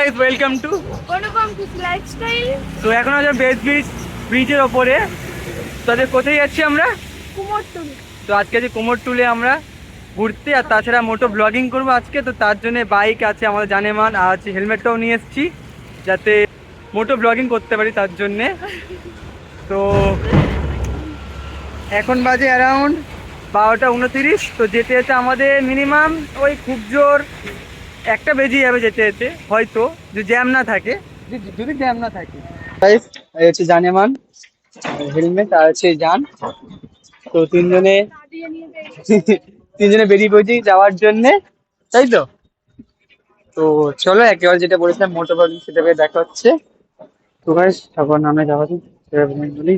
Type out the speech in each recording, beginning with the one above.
Guys, welcome to Anupam lifestyle. তো এখন আমরা বেস ব্রিজের ওপরে। তো আজকে কোথায় যাচ্ছি আমরা? কুমোরটুলি। তো আজকে যে কুমোরটুলি আমরা ঘুরতে, আর তাছাড়া মোটো ব্লগিং করবো আজকে। তো তার জন্য বাইক আছে আমাদের জানেমান, আর আছে হেলমেটটাও নিয়ে এসেছি যাতে মোটো ব্লগিং করতে পারি তার জন্যে। তো এখন বাজে অ্যারাউন্ড 12:29। তো যেতে যেতে আমাদের মিনিমাম ওই খুব জোর একটা বেজে যাবে যেতে যেতে, হয়তো যদি জ্যাম না থাকে। যদি জ্যাম না থাকে এই হচ্ছে জানেমান, হেলমেট আর হচ্ছে জান। তো তিনজনে বেরিয়ে পড়েছি যাওয়ার জন্যে, তাই তো। তো চলো একেবারে যেটা বলেছিলাম মোটর ব্লগিং সেটা দেখা হচ্ছে। তো গাইস সবার নামে যাওয়া দিই বলি।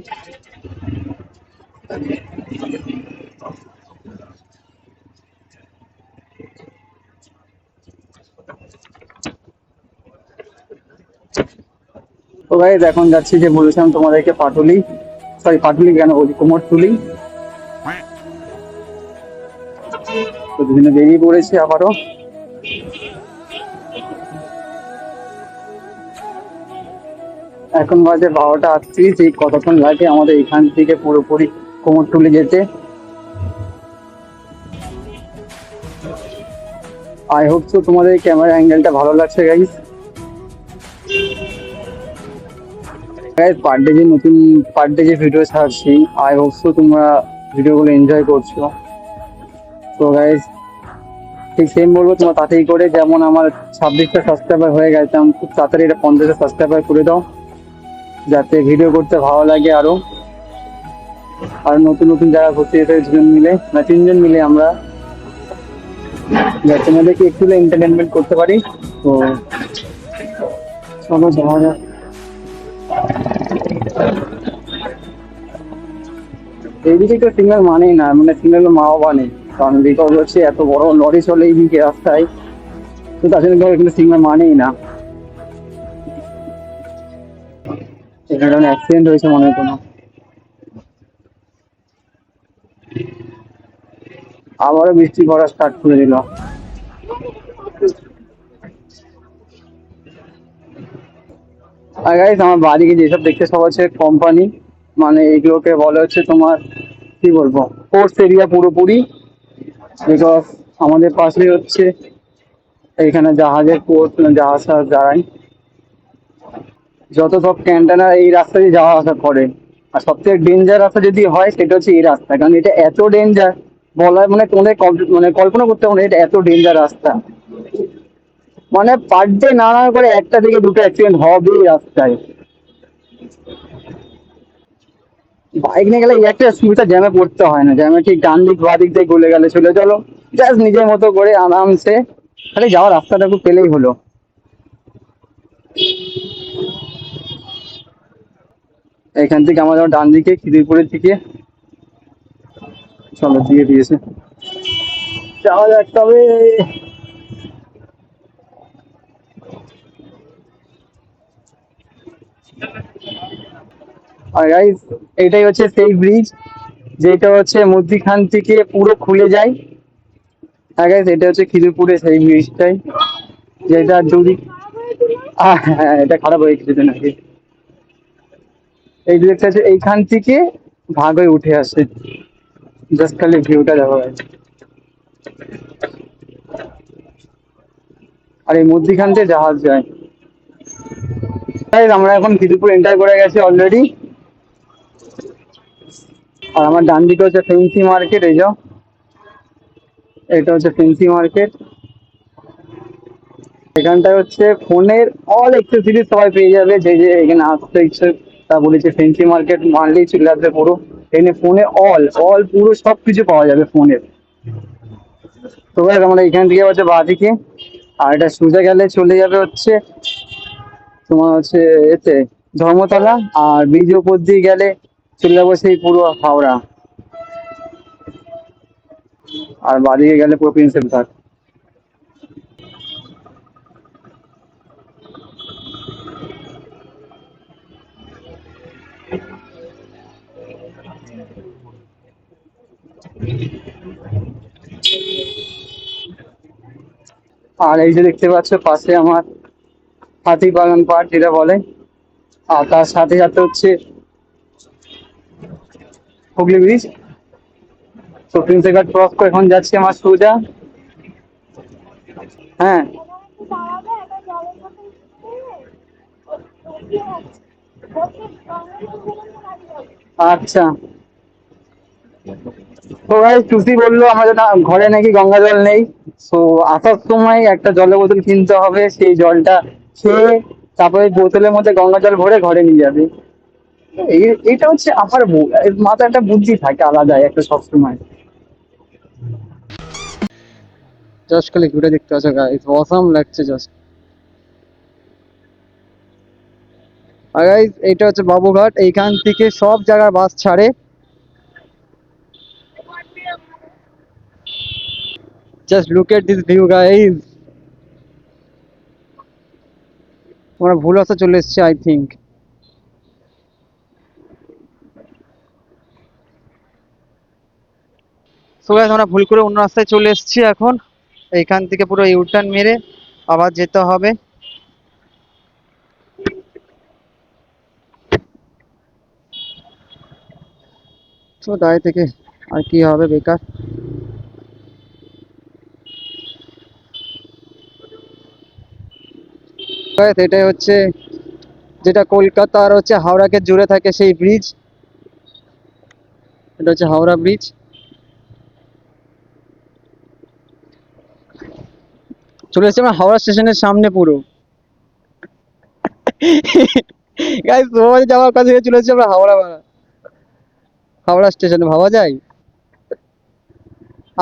তো গাইস এখন যাচ্ছি যে বলেছিলাম তোমাদেরকে পাটুলি, সরি পাটুলি কেন বলি, কুমোরটুলি। তো দুজনে বেরিয়ে পড়েছি আবারও। এখন বাজে 12:38। এই কতক্ষণ লাগে আমাদের এখান থেকে পুরোপুরি কুমোরটুলি যেতে? আই হোপ সো তোমাদের ক্যামেরা অ্যাঙ্গেলটা ভালো লাগছে গাইস। পার ডে যে নতুন পার ডে যে ভিডিও ছাড়ছি, আই হোপ সো তোমরা ভিডিওগুলো এনজয় করছো। তো গাইস ঠিক সেম বলবো, তোমার তাড়াতাড়ি করে, যেমন আমার 26টা সাবস্ক্রাইবার হয়ে গেছে, আমি খুব তাড়াতাড়ি এটা 50টা সাবস্ক্রাইবার করে দাও যাতে ভিডিও করতে ভালো লাগে আরো। আর নতুন নতুন জায়গা ঘুরতে যেতে দুজন মিলে না তিনজন মিলে আমরা, যাতে তোমাদেরকে একটু এন্টারটেনমেন্ট করতে পারি। তো চলো যাওয়া যাক। এইদিকে তো সিগন্যাল মানেই না, মানে সিগন্যাল মাও মানে, কারণ বিকজ হচ্ছে এত বড় লরি চলে এইদিকে রাস্তায়, তো তার জন্য এখানে সিগন্যাল মানেই না। এখানে অ্যাক্সিডেন্ট হয়েছে মনে হয় কোনো। আবারও বৃষ্টি পড়া স্টার্ট করে দিল। আর গাইস আমার বাড়িকে যেসব দেখতে সব হচ্ছে কোম্পানি, মানে এগুলোকে বলে হচ্ছে তোমার কি বলবো, কোর্স এরিয়া পুরোপুরি। বিকজ আমাদের পাশে হচ্ছে এখানে জাহাজের পোর্ট, জাহাজ দাঁড়ায়, যত সব কন্টেনার এই রাস্তা দিয়ে যাওয়া আসা করে। আর সবথেকে ডেঞ্জার রাস্তা যদি হয় সেটা হচ্ছে এই রাস্তা, কারণ এটা এত ডেঞ্জার বলা মানে তোমাদের মানে কল্পনা করতে পারো না, এটা এত ডেঞ্জার রাস্তা। মানে পার ডে না না করে একটা থেকে দুটো অ্যাক্সিডেন্ট হবে এই রাস্তায়। বাইক নিয়ে গেলে এই একটা সুবিধা, জ্যামে পড়তে হয় না, জ্যামে ঠিক ডান দিক বা দিক দিয়ে গলে গেলে চলে চলো, জাস্ট নিজের মতো করে আরামসে খালি যাওয়ার রাস্তাটাকে পেলেই হলো। এখান থেকে আমাদের ডান দিকে খিদিরপুরের দিকে চলো দিয়ে দিয়েছে, যাওয়া যাক তবে। আর গাইস এটাই হচ্ছে সেই ব্রিজ যেটা হচ্ছে মধ্যিখান থেকে পুরো খুলে যায়। হ্যাঁ গাইস এটা হচ্ছে খিদিরপুরের সেই ব্রিজটাই, যেটা যদি হ্যাঁ এটা খারাপ হয়ে কিছুদিন আগে। এই ব্রিজটা হচ্ছে এইখান থেকে ভাগ হয়ে উঠে আসে, জাস্ট খালি ভিউটা দেখা যায়। আর এই মধ্যিখান থেকে জাহাজ যায়। Guys, আমরা এখন খিদিরপুর এন্টার করে গেছি অলরেডি। আর আমার ডান দিকে হচ্ছে ফেন্সি মার্কেট, এই যাও এটা হচ্ছে ফেন্সি মার্কেট। এখানটায় হচ্ছে ফোনের অল অ্যাক্সেসরিজ সবাই পেয়ে যাবে, যে যে এখানে আসতে ইচ্ছে তা বলেছে ফেন্সি মার্কেট মানলেই চলে আসবে পুরো। এখানে ফোনে অল অল পুরো সব কিছু পাওয়া যাবে ফোনের। তো গাইস আমরা এখান থেকে হচ্ছে বাঁদিকে, আর এটা সোজা গেলে চলে যাবে হচ্ছে তোমার হচ্ছে এতে ধর্মতলা, আর ব্রিজ উপর দিয়ে গেলে চলে যাবো সেই পুরো হাওড়া, আর বাঁদিকে গেলে পুরো প্রিন্সেপ ঘাট। আর এই যে দেখতে পাচ্ছ পাশে আমার হাতিবাগান পার্ক যেটা বলে। আর তার সাথে সাথে হচ্ছে হুগলি ব্রিজ। তো প্রিন্সেপ ঘাট ক্রস করে এখন যাচ্ছি আমার সোজা। হ্যাঁ, দাঁড়াবে একটা জলের মতো আচ্ছা। তো ভাই টুসি বললো আমাদের ঘরে নাকি গঙ্গা জল নেই। তো আসার সময় একটা জলের বোতল কিনতে হবে, সেই জলটা খেয়ে তারপরে বোতলের মধ্যে গঙ্গা জল ভরে ঘরে নিয়ে যাবে। এইটা হচ্ছে আমার মাথায় একটা বুদ্ধি থাকে আলাদা একটা সবসময়। জাস্ট খালি ঘুরে দেখতে আছে গাইস, অসাম লাগছে জাস্ট। আর গাইস এইটা হচ্ছে বাবুঘাট, এইখান থেকে সব জায়গার বাস ছাড়ে। Just look at this view guys. আমরা ভুল রাস্তা চলে এসেছি আই থিঙ্ক। সো গাইস আমরা ভুল করে অন্য রাস্তায় চলে এসেছি এখন। এইখান থেকে পুরো ইউটার্ন মেরে আবার যেতে হবে। তো দাঁড়িয়ে থেকে আর কি হবে, বেকার। Guys, এটাই হচ্ছে যেটা কলকাতা আর হচ্ছে হাওড়াকে জুড়ে থাকে সেই ব্রিজ। এটা হচ্ছে হাওড়া ব্রিজ। চলে এসেছি আমরা হাওড়া স্টেশনের সামনে পুরো। গাইস তোমাদের যাওয়ার কথা চলে এসেছি আমরা হাওড়া স্টেশনে, ভাবা যায়।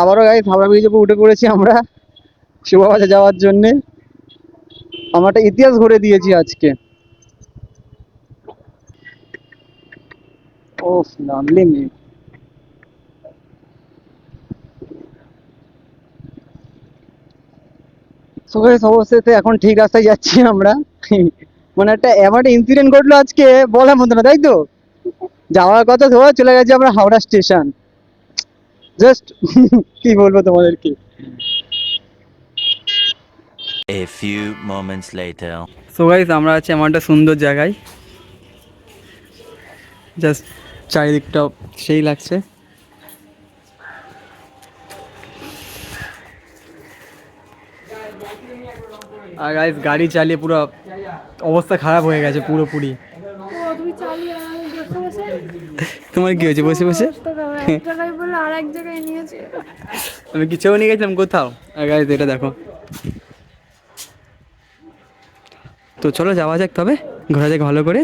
আবারও গাইস হাওড়া ব্রিজের উপর উঠে পড়েছি আমরা শুভবাজার যাওয়ার জন্যে। আমরা একটা ইতিহাস ঘুরে দিয়েছি আজকে। ওফ লাভলি মেয়ে। সো গাইস অবশ্যই এখন ঠিক রাস্তায় যাচ্ছি আমরা। মানে একটা এমন একটা ইনসিডেন্ট ঘটলো আজকে বলার মতো না, তাই তো। যাওয়ার কথা ধরে চলে গেছি আমরা হাওড়া স্টেশন। জাস্ট কি বলবো তোমাদেরকে। A few moments later. So guys আমরা আছি এমন একটা সুন্দর জায়গায়, জাস্ট চারিদিকটা সেই লাগছে। আর গাইস গাড়ি চালিয়ে পুরো অবস্থা খারাপ হয়ে গেছে পুরোপুরি। তুমি চালিয়ে আমি বসে বসে তোমার কি হয়েছে বসে বসে? অবস্থা খারাপ। এক জায়গায় বলে আর এক জায়গায় নিয়েছে। আমি কিছু নিয়ে গেছিলাম কোথাও। আর গাইস এটা দেখো। তো চলো যাওয়া যাক, তবে ঘোরা যাক ভালো করে।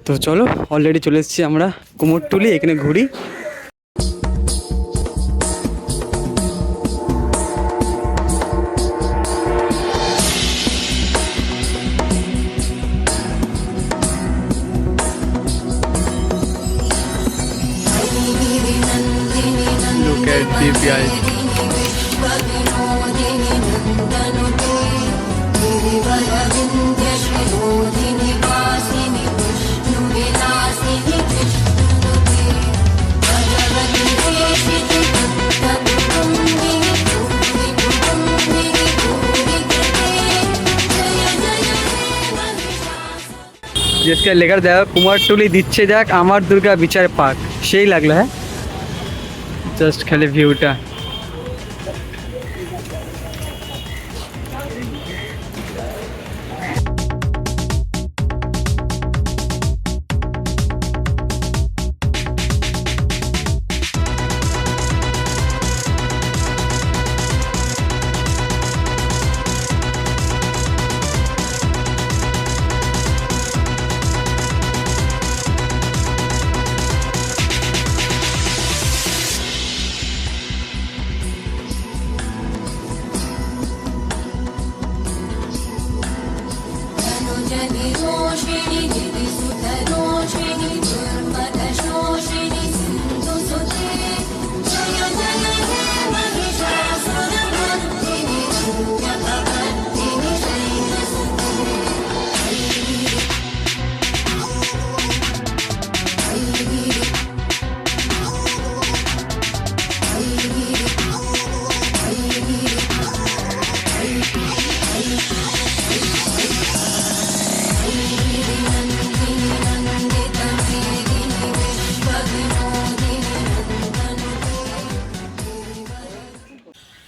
তো চলো অলরেডি চলে এসেছি আমরা কুমোরটুলি, এখানে ঘুরি। Look at the guys. जिसके लेकर देखो कुमारटुली दिच्छे देख आमार दुर्गा বিচার পার্ক, সেই লাগলো। হ্যাঁ জাস্ট খালি ভিউটা।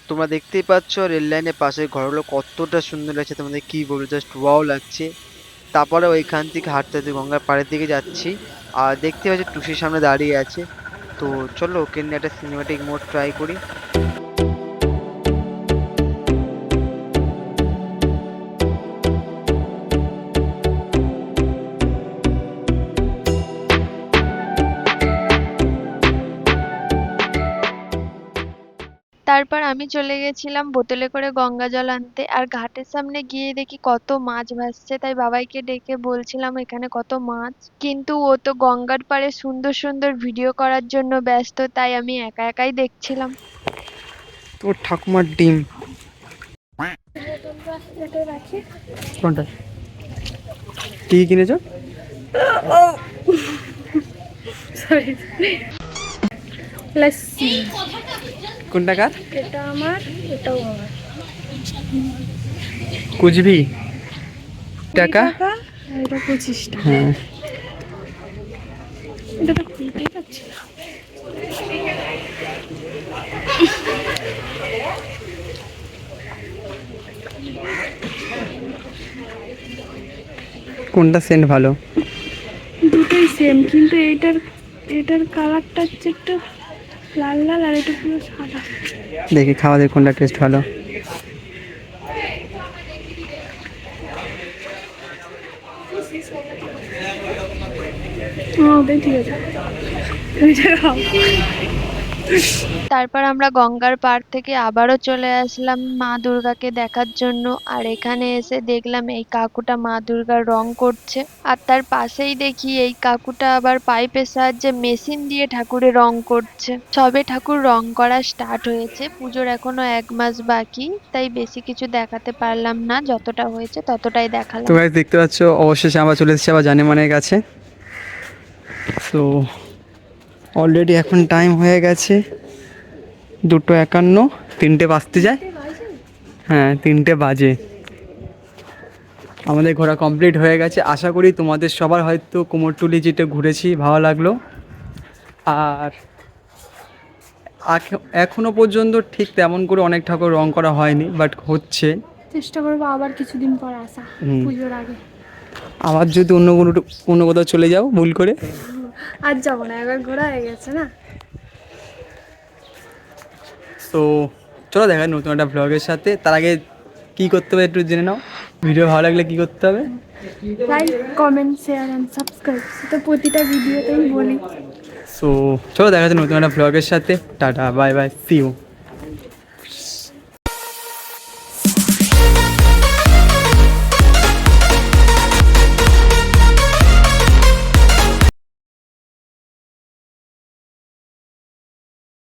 তোমরা দেখতেই পাচ্ছ রেল লাইনের পাশে ঘরগুলো কতটা সুন্দর লাগছে, তোমাদের কি বলবো, জাস্ট ওয়াও লাগছে। তারপরে ওইখান থেকে হাঁটতে হাঁটতে গঙ্গার পাড়ের দিকে যাচ্ছি, আর দেখতে পাচ্ছি টুসির সামনে দাঁড়িয়ে আছে। তো চলো ওকে নিয়ে একটা সিনেমাটিক মোড ট্রাই করি। তারপর আমি চলে গেছিলাম বোতলে করে গঙ্গা জল আনতে, আর ঘাটের সামনে গিয়ে দেখি কত মাছ ভাসছে, তাই বাবাইকে ডেকে বলছিলাম এখানে কত মাছ, কিন্তু ও তো গঙ্গার পাড়ে সুন্দর সুন্দর ভিডিও করার জন্য ব্যস্ত, তাই আমি একা একাই দেখছিলাম। তোর ঠাকুমার ডিম কোনটা, কি কিনেছো? লস্যি। কোনটা কার? এটা আমার, এটাও আমার। কুচবি টাকা? এটা 25 টাকা। হ্যাঁ, এটা তো খুলতেই পারছি না। কোনটা সেন্ট ভালো? দুটোই সেম, কিন্তু এটার কালারটা হচ্ছে একটু লাল লাল, আর এটা পুরো সাদা। দেখি খাওয়া দেখি কোনটা টেস্ট ভালো। ওটাই ঠিক আছে, এটা খাও। তারপর আমরা গঙ্গার পাড় থেকে আবারও চলে আসলাম মা দুর্গাকে দেখার জন্য, আর এখানে এসে দেখলাম এই কাকুটা মা দুর্গার রং করছে, আর তার পাশেই দেখি এই কাকুটা আবার পাইপের সাহায্যে মেশিন দিয়ে ঠাকুরের রং করছে। সবে ঠাকুর রং করা স্টার্ট হয়েছে, পুজোর এখনো 1 মাস বাকি, তাই বেশি কিছু দেখাতে পারলাম না, যতটা হয়েছে ততটাই দেখালাম। তো গাইস দেখতে পাচ্ছ অবশেষে আমরা চলে এসেছি আবার জানেমানের কাছে। তো অলরেডি এখন টাইম হয়ে গেছে 2:51, 3টে বাজতে যায়। হ্যাঁ 3টে বাজে। আমাদের ঘোরা কমপ্লিট হয়ে গেছে। আশা করি তোমাদের সবার হয়তো কুমোরটুলি যেটা ঘুরেছি ভালো লাগলো। আর এখনো পর্যন্ত ঠিক তেমন করে অনেক ঠাকুর রং করা হয়নি, বাট হচ্ছে। চেষ্টা করবো আবার কিছুদিন পর আসা, পুজোর আগে। আবার যদি অন্য কোথাও চলে যাও ভুল করে, আর যাবো না, একবার ঘোরা হয়ে গেছে না। তো চলো দেখা নতুন একটা ব্লগের সাথে। তার আগে কী করতে হবে একটু জেনে নাও। ভিডিও ভালো লাগলে কী করতে হবে? Like, comment, share and subscribe, সেটা প্রতিটা ভিডিওতেই বলি। সো চলো দেখা যাচ্ছে নতুন একটা ব্লগের সাথে। Tata, bye bye, see you.